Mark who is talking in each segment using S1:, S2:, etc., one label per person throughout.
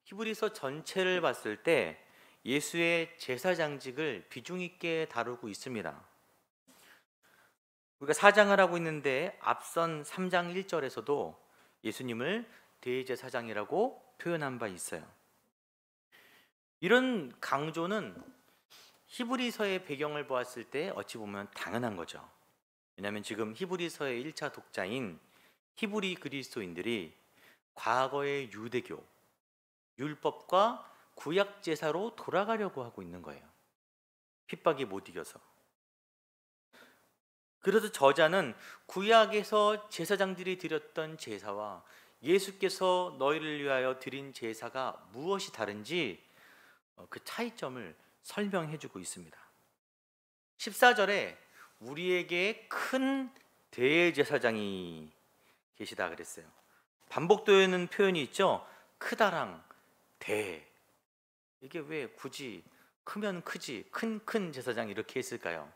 S1: 히브리서 전체를 봤을 때 예수의 제사장직을 비중 있게 다루고 있습니다. 우리가 4장을 하고 있는데 앞선 3장 1절에서도 예수님을 대제사장이라고 표현한 바 있어요. 이런 강조는 히브리서의 배경을 보았을 때 어찌 보면 당연한 거죠. 왜냐하면 지금 히브리서의 1차 독자인 히브리 그리스도인들이 과거의 유대교, 율법과 구약 제사로 돌아가려고 하고 있는 거예요. 핍박이 못 이겨서. 그래서 저자는 구약에서 제사장들이 드렸던 제사와 예수께서 너희를 위하여 드린 제사가 무엇이 다른지 그 차이점을 설명해 주고 있습니다. 14절에 우리에게 큰 대제사장이 계시다 그랬어요. 반복되는 표현이 있죠. 크다랑 대. 이게 왜 굳이 크면 크지 큰 제사장 이렇게 했을까요?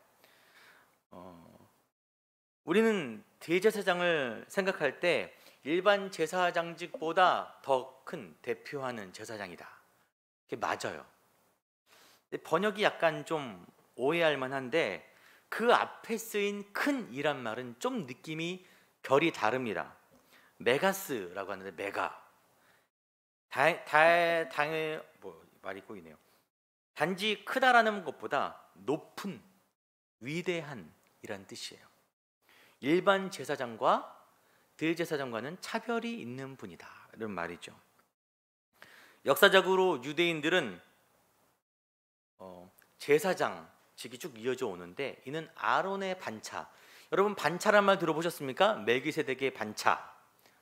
S1: 우리는 대제사장을 생각할 때 일반 제사장직보다 더 큰 대표하는 제사장이다. 그게 맞아요. 번역이 약간 좀 오해할 만한데 그 앞에 쓰인 큰이란 말은 좀 느낌이 결이 다릅니다. 메가스라고 하는데 메가. 당연히 말이 꼬이네요. 단지 크다라는 것보다 높은, 위대한 이란 뜻이에요. 일반 제사장과 대제사장과는 차별이 있는 분이다 이런 말이죠. 역사적으로 유대인들은 제사장직이 쭉 이어져 오는데 이는 아론의 반차. 여러분 반차란 말 들어보셨습니까? 멜기세덱의 반차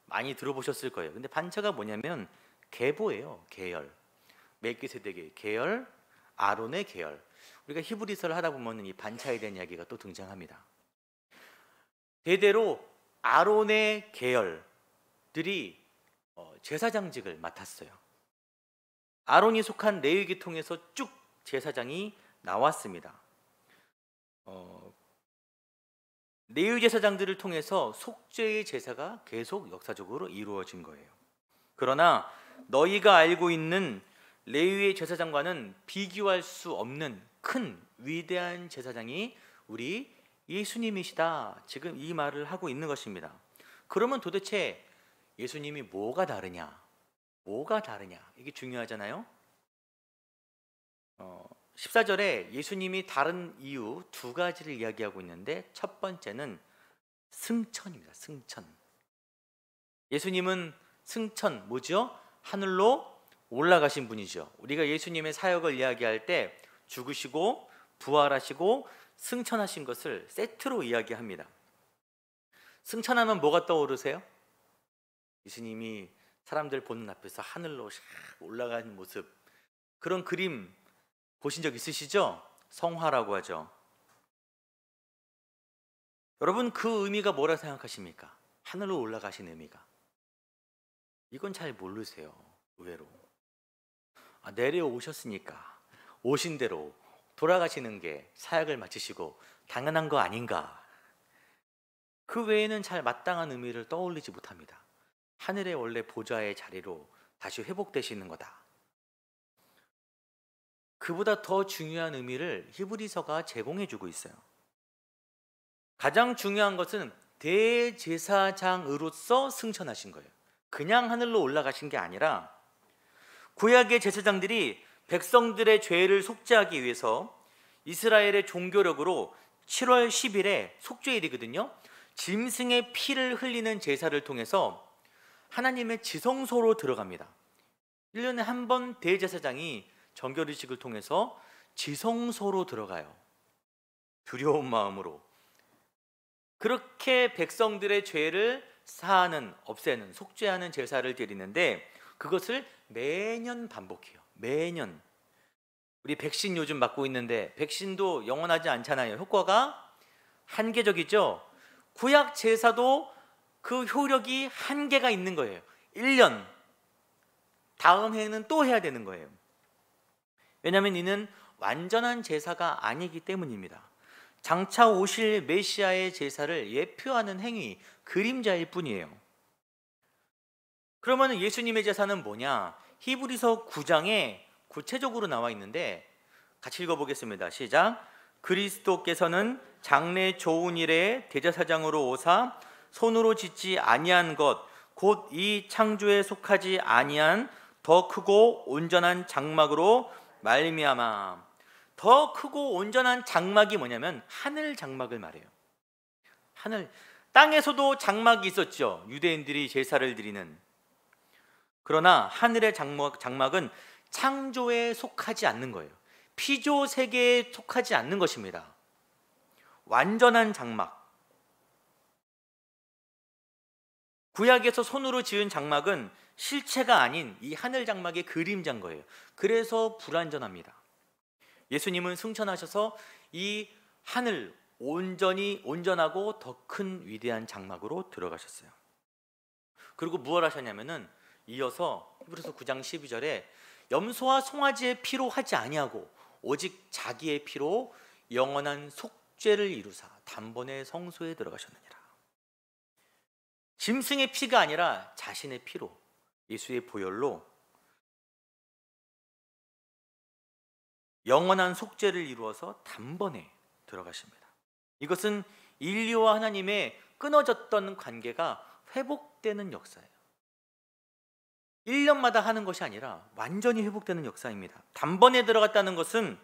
S1: 많이 들어보셨을 거예요. 근데 반차가 뭐냐면 계보예요. 계열. 멜기세덱의 계열, 아론의 계열. 우리가 히브리서를 하다 보면 이 반차에 대한 이야기가 또 등장합니다. 대대로 아론의 계열들이 제사장직을 맡았어요. 아론이 속한 레위 계통에서 쭉 제사장이 나왔습니다. 레위 제사장들을 통해서 속죄의 제사가 계속 역사적으로 이루어진 거예요. 그러나 너희가 알고 있는 레위의 제사장과는 비교할 수 없는 큰 위대한 제사장이 우리 예수님이시다. 지금 이 말을 하고 있는 것입니다. 그러면 도대체 예수님이 뭐가 다르냐? 뭐가 다르냐? 이게 중요하잖아요. 14절에 예수님이 다른 이유 두 가지를 이야기하고 있는데 첫 번째는 승천입니다. 승천. 예수님은 승천 뭐죠? 하늘로 올라가신 분이죠. 우리가 예수님의 사역을 이야기할 때 죽으시고 부활하시고 승천하신 것을 세트로 이야기합니다. 승천하면 뭐가 떠오르세요? 예수님이 사람들 보는 앞에서 하늘로 올라가는 모습, 그런 그림 보신 적 있으시죠? 성화라고 하죠. 여러분 그 의미가 뭐라 생각하십니까? 하늘로 올라가신 의미가. 이건 잘 모르세요. 의외로. 내려오셨으니까 오신 대로 돌아가시는 게 사역을 마치시고 당연한 거 아닌가. 그 외에는 잘 마땅한 의미를 떠올리지 못합니다. 하늘의 원래 보좌의 자리로 다시 회복되시는 거다. 그보다 더 중요한 의미를 히브리서가 제공해주고 있어요. 가장 중요한 것은 대제사장으로서 승천하신 거예요. 그냥 하늘로 올라가신 게 아니라 구약의 제사장들이 백성들의 죄를 속죄하기 위해서 이스라엘의 종교력으로 7월 10일에 속죄일이거든요. 짐승의 피를 흘리는 제사를 통해서 하나님의 지성소로 들어갑니다. 1년에 한 번 대제사장이 정결의식을 통해서 지성소로 들어가요. 두려운 마음으로. 그렇게 백성들의 죄를 사하는, 없애는, 속죄하는 제사를 드리는데 그것을 매년 반복해요. 매년. 우리 백신 요즘 맞고 있는데 백신도 영원하지 않잖아요. 효과가 한계적이죠. 구약 제사도 그 효력이 한계가 있는 거예요. 1년. 다음 해에는 또 해야 되는 거예요. 왜냐하면 이는 완전한 제사가 아니기 때문입니다. 장차 오실 메시아의 제사를 예표하는 행위, 그림자일 뿐이에요. 그러면 예수님의 제사는 뭐냐? 히브리서 9장에 구체적으로 나와 있는데 같이 읽어보겠습니다. 시작. 그리스도께서는 장래 좋은 일에 대제사장으로 오사 손으로 짓지 아니한 것 곧 이 창조에 속하지 아니한 더 크고 온전한 장막으로 말미암아. 더 크고 온전한 장막이 뭐냐면 하늘 장막을 말해요. 하늘, 땅에서도 장막이 있었죠. 유대인들이 제사를 드리는. 그러나 하늘의 장막은 창조에 속하지 않는 거예요. 피조 세계에 속하지 않는 것입니다. 완전한 장막. 구약에서 손으로 지은 장막은 실체가 아닌 이 하늘 장막의 그림자인 거예요. 그래서 불완전합니다. 예수님은 승천하셔서 이 하늘 온전히 온전하고 더 큰 위대한 장막으로 들어가셨어요. 그리고 무엇 하셨냐면은 이어서 히브리서 9장 12절에 염소와 송아지의 피로 하지 아니하고 오직 자기의 피로 영원한 속죄를 이루사 단번에 성소에 들어가셨느니라. 짐승의 피가 아니라 자신의 피로 예수의 보혈로 영원한 속죄를 이루어서 단번에 들어가십니다. 이것은 인류와 하나님의 끊어졌던 관계가 회복되는 역사예요. 1년마다 하는 것이 아니라 완전히 회복되는 역사입니다. 단번에 들어갔다는 것은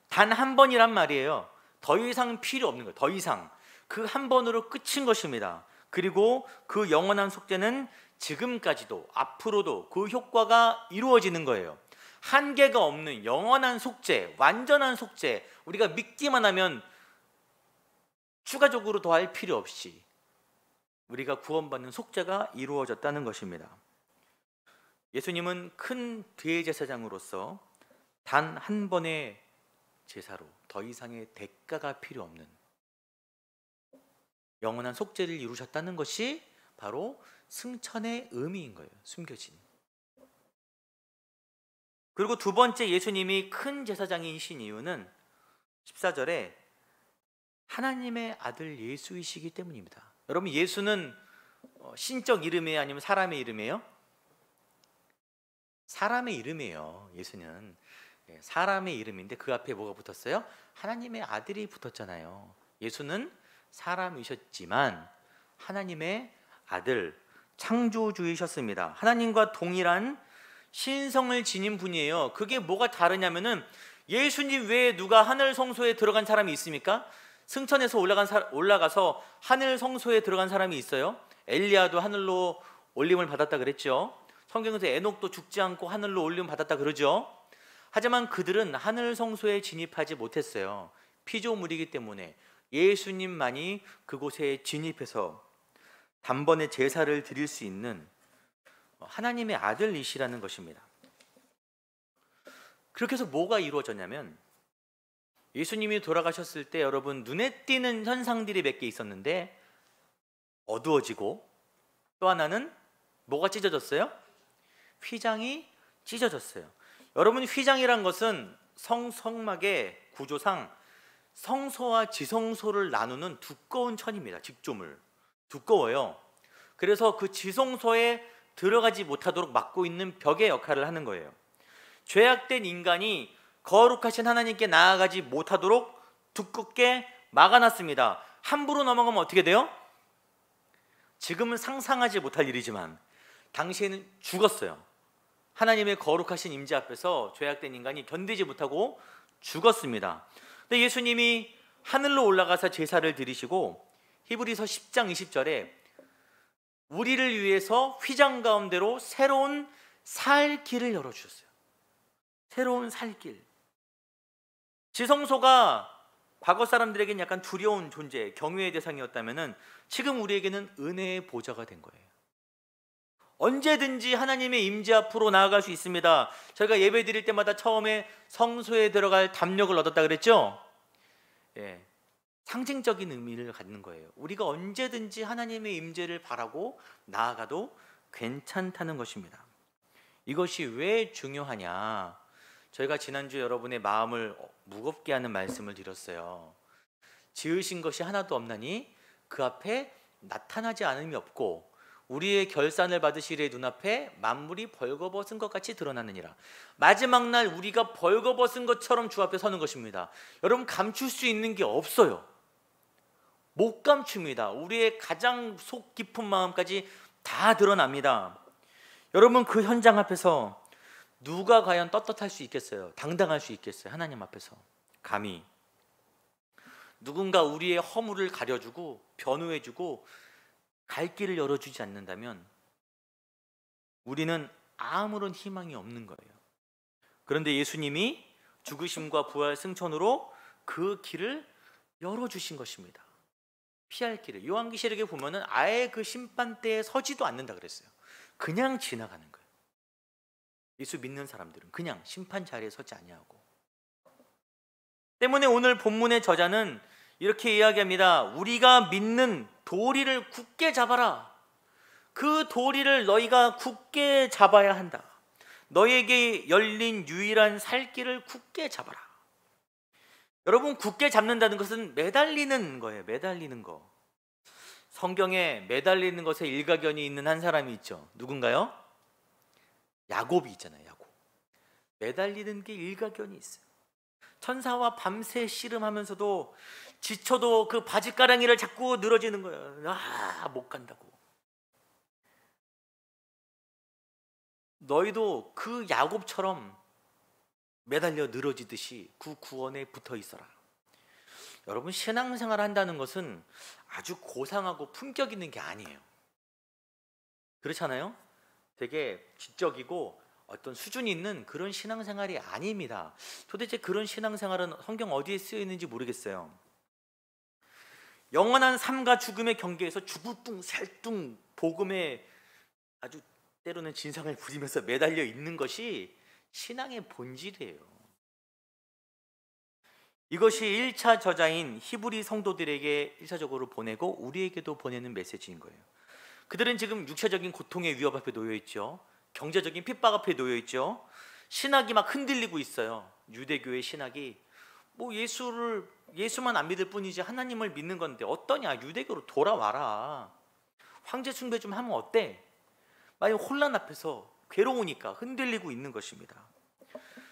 S1: 단 한 번이란 말이에요. 더 이상 필요 없는 거예요. 더 이상 그 한 번으로 끝인 것입니다. 그리고 그 영원한 속죄는 지금까지도 앞으로도 그 효과가 이루어지는 거예요. 한계가 없는 영원한 속죄, 완전한 속죄, 우리가 믿기만 하면 추가적으로 더 할 필요 없이 우리가 구원받는 속죄가 이루어졌다는 것입니다. 예수님은 큰 대제사장으로서 단 한 번의 제사로 더 이상의 대가가 필요 없는 영원한 속죄를 이루셨다는 것이 바로 승천의 의미인 거예요. 숨겨진. 그리고 두 번째 예수님이 큰 제사장이신 이유는 14절에 하나님의 아들 예수이시기 때문입니다. 여러분, 예수는 신적 이름이에요? 아니면 사람의 이름이에요? 사람의 이름이에요. 예수는 사람의 이름인데 그 앞에 뭐가 붙었어요? 하나님의 아들이 붙었잖아요. 예수는 사람이셨지만 하나님의 아들, 창조주이셨습니다. 하나님과 동일한 신성을 지닌 분이에요. 그게 뭐가 다르냐면은 예수님 외에 누가 하늘 성소에 들어간 사람이 있습니까? 승천해서 올라가서 하늘 성소에 들어간 사람이 있어요? 엘리야도 하늘로 올림을 받았다 그랬죠. 성경에서 에녹도 죽지 않고 하늘로 올림 받았다 그러죠. 하지만 그들은 하늘 성소에 진입하지 못했어요. 피조물이기 때문에 예수님만이 그곳에 진입해서 단번에 제사를 드릴 수 있는 하나님의 아들이시라는 것입니다. 그렇게 해서 뭐가 이루어졌냐면 예수님이 돌아가셨을 때 여러분 눈에 띄는 현상들이 몇 개 있었는데 어두워지고 또 하나는 뭐가 찢어졌어요? 휘장이 찢어졌어요. 여러분, 휘장이란 것은 성막의 구조상 성소와 지성소를 나누는 두꺼운 천입니다. 직조물. 두꺼워요. 그래서 그 지성소에 들어가지 못하도록 막고 있는 벽의 역할을 하는 거예요. 죄악된 인간이 거룩하신 하나님께 나아가지 못하도록 두껍게 막아놨습니다. 함부로 넘어가면 어떻게 돼요? 지금은 상상하지 못할 일이지만 당시에는 죽었어요. 하나님의 거룩하신 임재 앞에서 죄악된 인간이 견디지 못하고 죽었습니다. 근데 예수님이 하늘로 올라가서 제사를 드리시고 히브리서 10장 20절에 우리를 위해서 휘장 가운데로 새로운 살 길을 열어주셨어요. 새로운 살 길. 지성소가 과거 사람들에게는 약간 두려운 존재, 경외의 대상이었다면 지금 우리에게는 은혜의 보좌가 된 거예요. 언제든지 하나님의 임재 앞으로 나아갈 수 있습니다. 저희가 예배 드릴 때마다 처음에 성소에 들어갈 담력을 얻었다 그랬죠? 예, 상징적인 의미를 갖는 거예요. 우리가 언제든지 하나님의 임재를 바라고 나아가도 괜찮다는 것입니다. 이것이 왜 중요하냐? 저희가 지난주 여러분의 마음을 무겁게 하는 말씀을 드렸어요. 지으신 것이 하나도 없나니 그 앞에 나타나지 않음이 없고 우리의 결산을 받으시리의 눈앞에 만물이 벌거벗은 것 같이 드러나느니라. 마지막 날 우리가 벌거벗은 것처럼 주 앞에 서는 것입니다. 여러분, 감출 수 있는 게 없어요. 못 감춥니다. 우리의 가장 속 깊은 마음까지 다 드러납니다. 여러분, 그 현장 앞에서 누가 과연 떳떳할 수 있겠어요? 당당할 수 있겠어요? 하나님 앞에서 감히. 누군가 우리의 허물을 가려주고 변호해주고 갈 길을 열어주지 않는다면 우리는 아무런 희망이 없는 거예요. 그런데 예수님이 죽으심과 부활 승천으로 그 길을 열어주신 것입니다. 피할 길을. 요한계시록에 보면은 아예 그 심판대에 서지도 않는다 그랬어요. 그냥 지나가는 거예요. 예수 믿는 사람들은 그냥 심판 자리에 서지 아니하고. 때문에 오늘 본문의 저자는 이렇게 이야기합니다. 우리가 믿는 도리를 굳게 잡아라. 그 도리를 너희가 굳게 잡아야 한다. 너희에게 열린 유일한 살 길을 굳게 잡아라. 여러분, 굳게 잡는다는 것은 매달리는 거예요. 매달리는 거. 성경에 매달리는 것에 일가견이 있는 한 사람이 있죠. 누군가요? 야곱이 있잖아요. 야곱. 매달리는 게 일가견이 있어요. 천사와 밤새 씨름하면서도 지쳐도 그 바짓가랑이를 자꾸 늘어지는 거예요. 못 간다고. 너희도 그 야곱처럼 매달려 늘어지듯이 그 구원에 붙어 있어라. 여러분, 신앙생활 한다는 것은 아주 고상하고 품격 있는 게 아니에요. 그렇잖아요? 되게 지적이고 어떤 수준이 있는 그런 신앙생활이 아닙니다. 도대체 그런 신앙생활은 성경 어디에 쓰여 있는지 모르겠어요. 영원한 삶과 죽음의 경계에서 죽을뚱살뚱 복음에 아주 때로는 진상을 부리면서 매달려 있는 것이 신앙의 본질이에요. 이것이 1차 저자인 히브리 성도들에게 1차적으로 보내고 우리에게도 보내는 메시지인 거예요. 그들은 지금 육체적인 고통의 위협 앞에 놓여 있죠. 경제적인 핍박 앞에 놓여 있죠. 신학이 막 흔들리고 있어요. 유대교의 신학이 예수만 안 믿을 뿐이지 하나님을 믿는 건데 어떠냐, 유대교로 돌아와라, 황제 숭배 좀 하면 어때? 만약 혼란 앞에서 괴로우니까 흔들리고 있는 것입니다.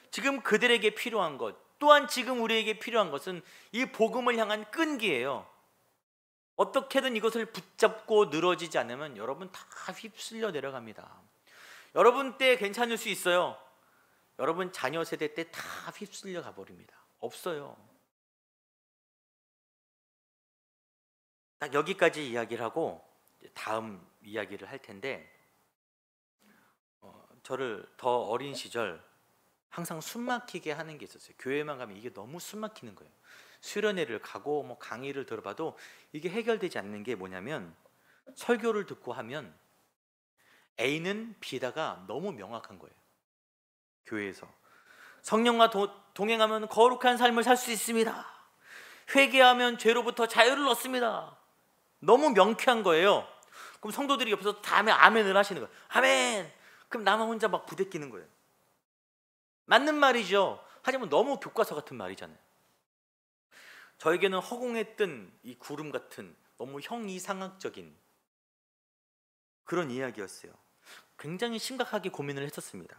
S1: 지금 그들에게 필요한 것, 또한 지금 우리에게 필요한 것은 이 복음을 향한 끈기예요. 어떻게든 이것을 붙잡고 늘어지지 않으면 여러분 다 휩쓸려 내려갑니다. 여러분 때 괜찮을 수 있어요. 여러분 자녀 세대 때 다 휩쓸려 가버립니다. 없어요. 딱 여기까지 이야기를 하고 다음 이야기를 할 텐데, 저를 더 어린 시절 항상 숨 막히게 하는 게 있었어요. 교회만 가면 이게 너무 숨 막히는 거예요. 수련회를 가고 강의를 들어봐도 이게 해결되지 않는 게 뭐냐면, 설교를 듣고 하면 A는 B다가 너무 명확한 거예요. 교회에서 성령과 동행하면 거룩한 삶을 살 수 있습니다. 회개하면 죄로부터 자유를 얻습니다. 너무 명쾌한 거예요. 그럼 성도들이 옆에서 다음에 아멘을 하시는 거예요. 아멘. 그럼 나만 혼자 막 부대끼는 거예요. 맞는 말이죠. 하지만 너무 교과서 같은 말이잖아요. 저에게는 허공에 뜬 이 구름 같은 너무 형이상학적인 그런 이야기였어요. 굉장히 심각하게 고민을 했었습니다.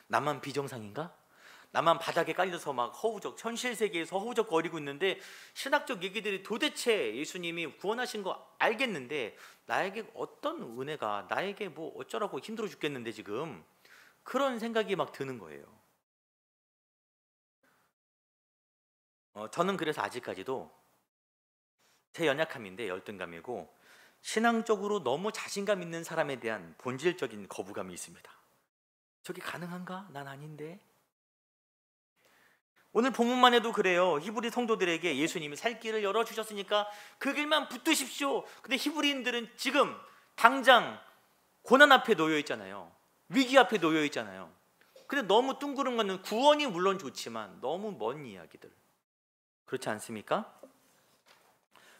S1: 나만 비정상인가? 나만 바닥에 깔려서 막 현실 세계에서 허우적거리고 있는데, 신학적 얘기들이 도대체 예수님이 구원하신 거 알겠는데 나에게 어떤 은혜가, 나에게 뭐 어쩌라고 힘들어 죽겠는데 지금, 그런 생각이 막 드는 거예요. 저는 그래서 아직까지도 제 연약함인데 열등감이고, 신앙적으로 너무 자신감 있는 사람에 대한 본질적인 거부감이 있습니다. 저게 가능한가? 난 아닌데. 오늘 본문만 해도 그래요. 히브리 성도들에게 예수님이 살 길을 열어주셨으니까 그 길만 붙드십시오. 근데 히브리인들은 지금 당장 고난 앞에 놓여 있잖아요. 위기 앞에 놓여 있잖아요. 근데 너무 뚱그른 거는, 구원이 물론 좋지만 너무 먼 이야기들, 그렇지 않습니까?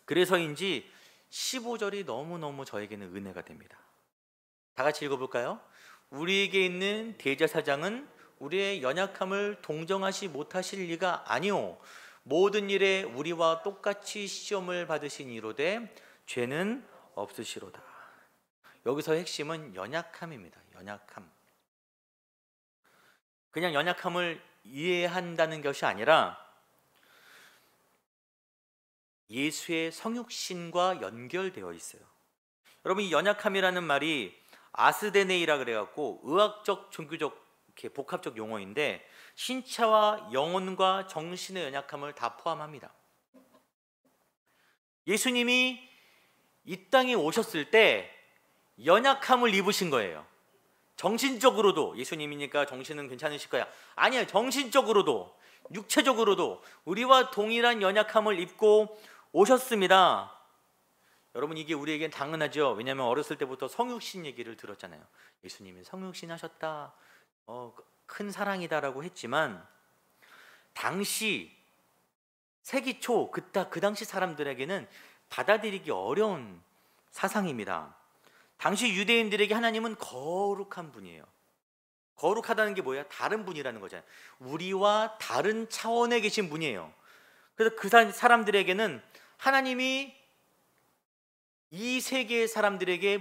S1: 그래서인지 15절이 너무너무 저에게는 은혜가 됩니다. 다 같이 읽어볼까요? 우리에게 있는 대제사장은 우리의 연약함을 동정하시 못하실 리가 아니오. 모든 일에 우리와 똑같이 시험을 받으신 이로되 죄는 없으시로다. 여기서 핵심은 연약함입니다. 연약함. 그냥 연약함을 이해한다는 것이 아니라 예수의 성육신과 연결되어 있어요. 여러분, 이 연약함이라는 말이 아스데네이라 그래갖고 의학적, 종교적, 이렇게 복합적 용어인데 신체와 영혼과 정신의 연약함을 다 포함합니다. 예수님이 이 땅에 오셨을 때 연약함을 입으신 거예요. 정신적으로도, 예수님이니까 정신은 괜찮으실 거야. 아니에요. 정신적으로도, 육체적으로도 우리와 동일한 연약함을 입고 오셨습니다. 여러분, 이게 우리에겐 당연하죠. 왜냐하면 어렸을 때부터 성육신 얘기를 들었잖아요. 예수님이 성육신 하셨다, 큰 사랑이다라고 했지만 당시 세기 초 그 당시 사람들에게는 받아들이기 어려운 사상입니다. 당시 유대인들에게 하나님은 거룩한 분이에요. 거룩하다는 게 뭐야? 다른 분이라는 거잖아요. 우리와 다른 차원에 계신 분이에요. 그래서 그 사람들에게는 하나님이 이 세계의 사람들에게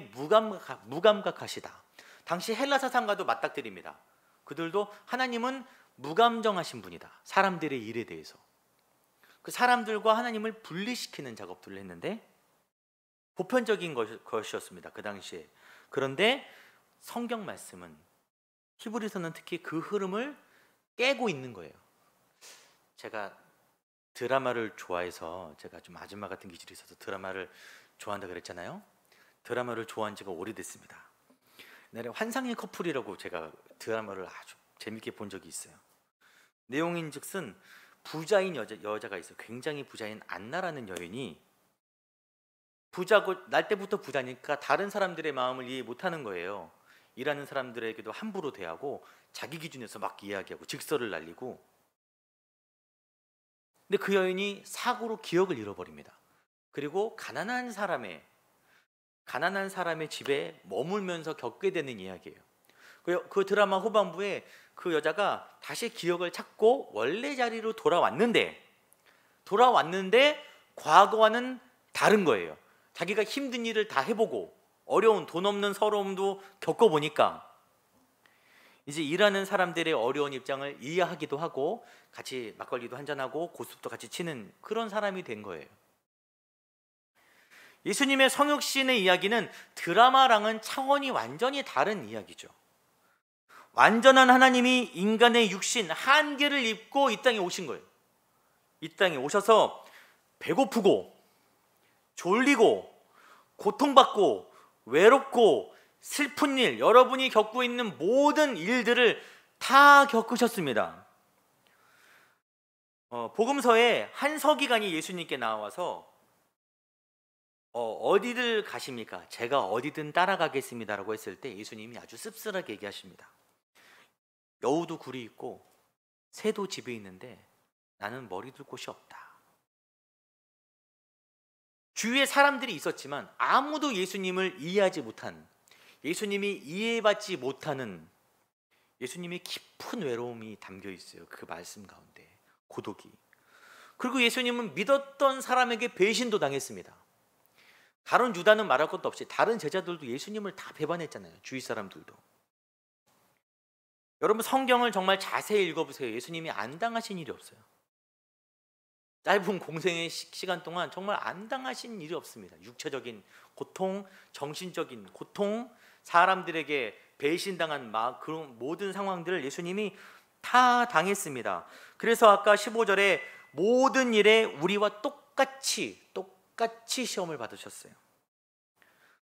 S1: 무감각하시다. 당시 헬라 사상과도 맞닥뜨립니다. 그들도 하나님은 무감정하신 분이다. 사람들의 일에 대해서. 그 사람들과 하나님을 분리시키는 작업들을 했는데 보편적인 것이었습니다. 그 당시에. 그런데 성경 말씀은, 히브리서는 특히 그 흐름을 깨고 있는 거예요. 제가 드라마를 좋아해서, 제가 좀 아줌마 같은 기질이 있어서 드라마를 좋아한다 그랬잖아요. 드라마를 좋아한 지가 오래됐습니다. 옛날에 환상의 커플이라고 제가 드라마를 아주 재밌게 본 적이 있어요. 내용인즉슨 부자인 여자가 있어요. 굉장히 부자인 안나라는 여인이, 부자고 날 때부터 부자니까 다른 사람들의 마음을 이해 못하는 거예요. 일하는 사람들에게도 함부로 대하고 자기 기준에서 막 이야기하고 직설을 날리고. 근데 그 여인이 사고로 기억을 잃어버립니다. 그리고 가난한 사람의 집에 머물면서 겪게 되는 이야기예요. 그 드라마 후반부에 그 여자가 다시 기억을 찾고 원래 자리로 돌아왔는데 과거와는 다른 거예요. 자기가 힘든 일을 다 해보고 어려운, 돈 없는 서러움도 겪어보니까 이제 일하는 사람들의 어려운 입장을 이해하기도 하고 같이 막걸리도 한잔하고 고스톱도 같이 치는 그런 사람이 된 거예요. 예수님의 성육신의 이야기는 드라마랑은 차원이 완전히 다른 이야기죠. 완전한 하나님이 인간의 육신, 한계를 입고 이 땅에 오신 거예요. 이 땅에 오셔서 배고프고 졸리고 고통받고 외롭고 슬픈 일, 여러분이 겪고 있는 모든 일들을 다 겪으셨습니다. 복음서에 한 서기관이 예수님께 나와서 어디를 가십니까? 제가 어디든 따라가겠습니다라고 했을 때 예수님이 아주 씁쓸하게 얘기하십니다. 여우도 굴이 있고 새도 집에 있는데 나는 머리 둘 곳이 없다. 주위에 사람들이 있었지만 아무도 예수님을 이해하지 못한, 예수님이 이해받지 못하는 예수님의 깊은 외로움이 담겨 있어요. 그 말씀 가운데 고독이. 그리고 예수님은 믿었던 사람에게 배신도 당했습니다. 다른 유다는 말할 것도 없이 다른 제자들도 예수님을 다 배반했잖아요. 주위 사람들도. 여러분, 성경을 정말 자세히 읽어보세요. 예수님이 안 당하신 일이 없어요. 짧은 공생의 시간 동안 정말 안 당하신 일이 없습니다. 육체적인 고통, 정신적인 고통, 사람들에게 배신당한 그런 모든 상황들을 예수님이 다 당했습니다. 그래서 아까 15절에 모든 일에 우리와 똑같이 시험을 받으셨어요.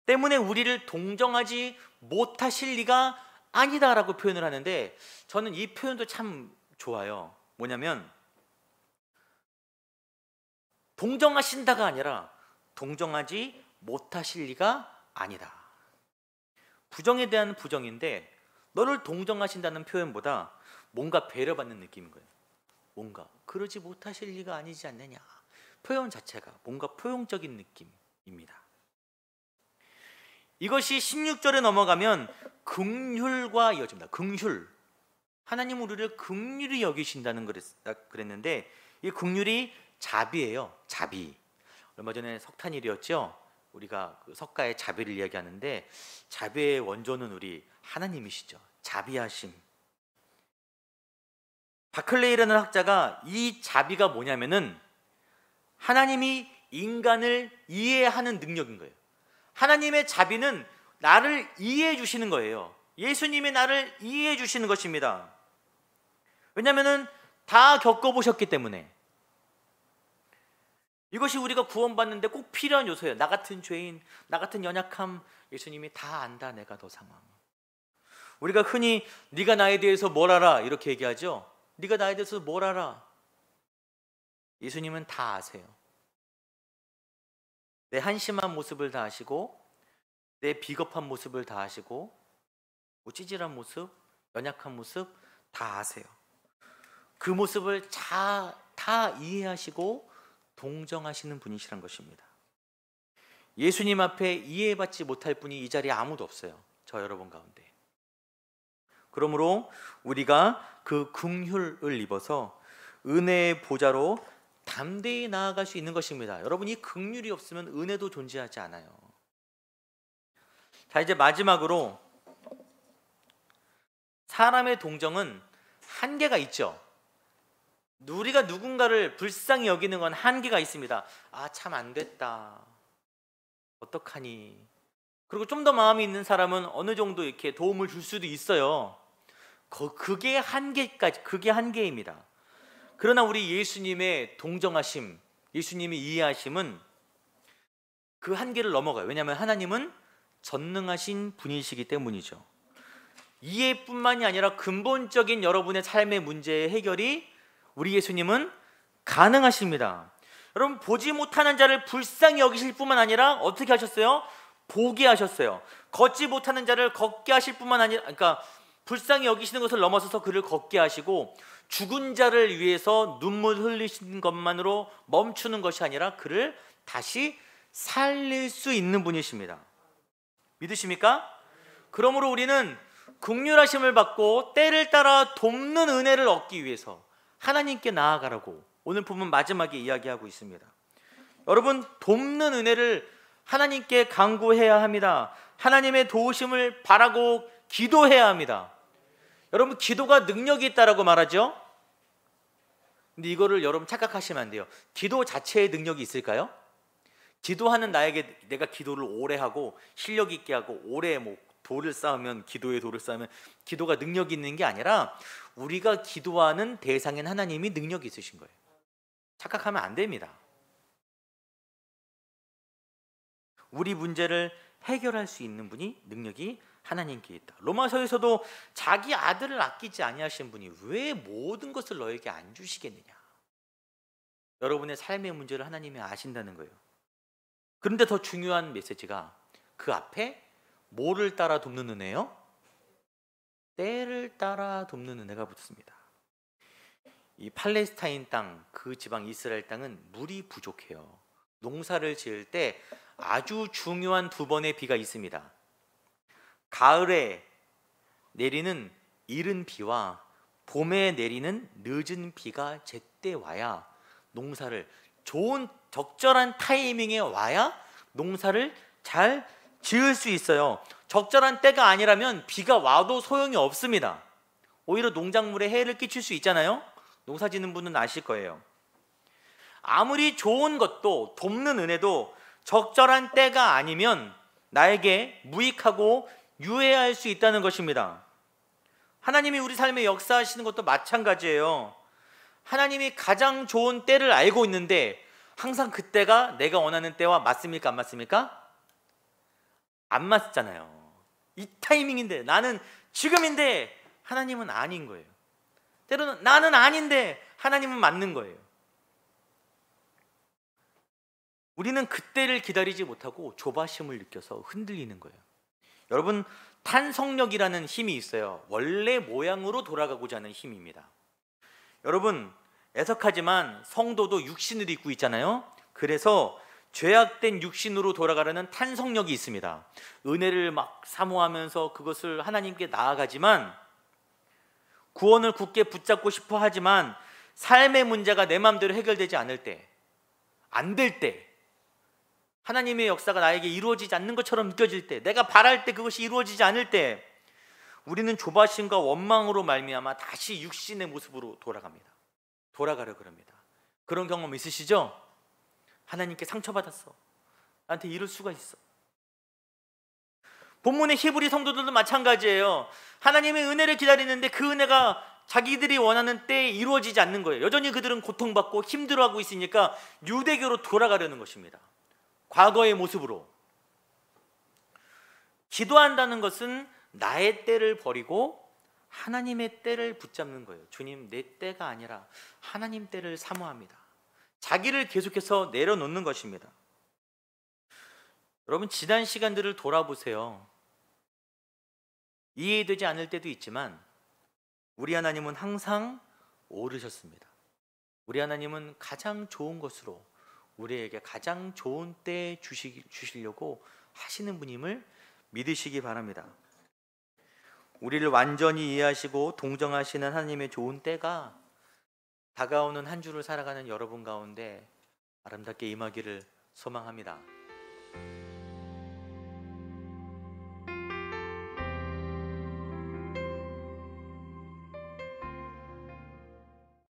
S1: 때문에 우리를 동정하지 못하실 리가 아니다라고 표현을 하는데, 저는 이 표현도 참 좋아요. 뭐냐면 동정하신다가 아니라 동정하지 못하실 리가 아니다. 부정에 대한 부정인데 너를 동정하신다는 표현보다 뭔가 배려받는 느낌인 거예요. 뭔가 그러지 못하실 리가 아니지 않느냐. 표현 자체가 뭔가 포용적인 느낌입니다. 이것이 16절에 넘어가면 긍휼과 이어집니다. 긍휼. 하나님 우리를 긍휼히 여기신다는 그랬는데 이 긍휼이 자비예요. 자비. 얼마 전에 석탄일이었죠. 우리가 그 석가의 자비를 이야기하는데 자비의 원조는 우리 하나님이시죠. 자비하심. 바클레이라는 학자가 이 자비가 뭐냐면은 하나님이 인간을 이해하는 능력인 거예요. 하나님의 자비는 나를 이해해 주시는 거예요. 예수님이 나를 이해해 주시는 것입니다. 왜냐하면은 다 겪어보셨기 때문에. 이것이 우리가 구원받는데 꼭 필요한 요소예요. 나 같은 죄인, 나 같은 연약함, 예수님이 다 안다. 내가 너 상황. 우리가 흔히 네가 나에 대해서 뭘 알아 이렇게 얘기하죠. 네가 나에 대해서 뭘 알아? 예수님은 다 아세요. 내 한심한 모습을 다 아시고, 내 비겁한 모습을 다 아시고, 찌질한 모습, 연약한 모습 다 아세요. 그 모습을 다 이해하시고 동정하시는 분이시란 것입니다. 예수님 앞에 이해받지 못할 분이 이 자리에 아무도 없어요. 저 여러분 가운데. 그러므로 우리가 그 긍휼을 입어서 은혜의 보좌로 담대히 나아갈 수 있는 것입니다. 여러분, 이 긍휼이 없으면 은혜도 존재하지 않아요. 자, 이제 마지막으로 사람의 동정은 한계가 있죠. 우리가 누군가를 불쌍히 여기는 건 한계가 있습니다. 아, 참 안 됐다. 어떡하니? 그리고 좀 더 마음이 있는 사람은 어느 정도 이렇게 도움을 줄 수도 있어요. 그게 한계입니다. 그러나 우리 예수님의 동정하심, 예수님의 이해하심은 그 한계를 넘어가요. 왜냐하면 하나님은 전능하신 분이시기 때문이죠. 이해뿐만이 아니라 근본적인 여러분의 삶의 문제의 해결이 우리 예수님은 가능하십니다. 여러분, 보지 못하는 자를 불쌍히 여기실 뿐만 아니라 어떻게 하셨어요? 보게 하셨어요. 걷지 못하는 자를 걷게 하실 뿐만 아니라, 그러니까 불쌍히 여기시는 것을 넘어서서 그를 걷게 하시고, 죽은 자를 위해서 눈물 흘리시는 것만으로 멈추는 것이 아니라 그를 다시 살릴 수 있는 분이십니다. 믿으십니까? 그러므로 우리는 긍휼하심을 받고 때를 따라 돕는 은혜를 얻기 위해서 하나님께 나아가라고 오늘 본문 마지막에 이야기하고 있습니다. 여러분, 돕는 은혜를 하나님께 간구해야 합니다. 하나님의 도우심을 바라고 기도해야 합니다. 여러분, 기도가 능력이 있다라고 말하죠. 근데 이거를 여러분 착각하시면 안 돼요. 기도 자체의 능력이 있을까요? 기도하는 나에게 내가 기도를 오래 하고 실력 있게 하고 오래 돌을 쌓으면, 기도에 돌을 쌓으면 기도가 능력이 있는 게 아니라 우리가 기도하는 대상인 하나님이 능력이 있으신 거예요. 착각하면 안 됩니다. 우리 문제를 해결할 수 있는 분이, 능력이 하나님께 있다. 로마서에서도 자기 아들을 아끼지 아니하신 분이 왜 모든 것을 너에게 안 주시겠느냐. 여러분의 삶의 문제를 하나님이 아신다는 거예요. 그런데 더 중요한 메시지가 그 앞에 뭐를 따라 돕는 은혜요? 때를 따라 돕는 은혜가 붙습니다. 이 팔레스타인 땅, 그 지방 이스라엘 땅은 물이 부족해요. 농사를 지을 때 아주 중요한 두 번의 비가 있습니다. 가을에 내리는 이른 비와 봄에 내리는 늦은 비가 제때 와야 농사를, 좋은 적절한 타이밍에 와야 농사를 잘 지을 수 있어요. 적절한 때가 아니라면 비가 와도 소용이 없습니다. 오히려 농작물에 해를 끼칠 수 있잖아요. 농사 짓는 분은 아실 거예요. 아무리 좋은 것도, 돕는 은혜도 적절한 때가 아니면 나에게 무익하고 유해할 수 있다는 것입니다. 하나님이 우리 삶에 역사하시는 것도 마찬가지예요. 하나님이 가장 좋은 때를 알고 있는데 항상 그때가 내가 원하는 때와 맞습니까? 안 맞습니까? 안 맞잖아요. 이 타이밍인데, 나는 지금인데 하나님은 아닌 거예요. 때로는 나는 아닌데 하나님은 맞는 거예요. 우리는 그때를 기다리지 못하고 조바심을 느껴서 흔들리는 거예요. 여러분, 탄성력이라는 힘이 있어요. 원래 모양으로 돌아가고자 하는 힘입니다. 여러분, 애석하지만 성도도 육신을 입고 있잖아요. 그래서 죄악된 육신으로 돌아가려는 탄성력이 있습니다. 은혜를 막 사모하면서 그것을 하나님께 나아가지만, 구원을 굳게 붙잡고 싶어 하지만 삶의 문제가 내 마음대로 해결되지 않을 때, 안 될 때 하나님의 역사가 나에게 이루어지지 않는 것처럼 느껴질 때, 내가 바랄 때 그것이 이루어지지 않을 때, 우리는 조바심과 원망으로 말미암아 다시 육신의 모습으로 돌아가려 그럽니다. 그런 경험 있으시죠? 하나님께 상처받았어, 나한테 이럴 수가 있어. 본문의 히브리 성도들도 마찬가지예요. 하나님의 은혜를 기다리는데 그 은혜가 자기들이 원하는 때에 이루어지지 않는 거예요. 여전히 그들은 고통받고 힘들어하고 있으니까 유대교로 돌아가려는 것입니다. 과거의 모습으로. 기도한다는 것은 나의 때를 버리고 하나님의 때를 붙잡는 거예요. 주님, 내 때가 아니라 하나님 때를 사모합니다. 자기를 계속해서 내려놓는 것입니다. 여러분, 지난 시간들을 돌아보세요. 이해되지 않을 때도 있지만 우리 하나님은 항상 옳으셨습니다. 우리 하나님은 가장 좋은 것으로 우리에게 가장 좋은 때 주시려고 하시는 분임을 믿으시기 바랍니다. 우리를 완전히 이해하시고 동정하시는 하나님의 좋은 때가 다가오는 한 주를 살아가는 여러분 가운데 아름답게 임하기를 소망합니다.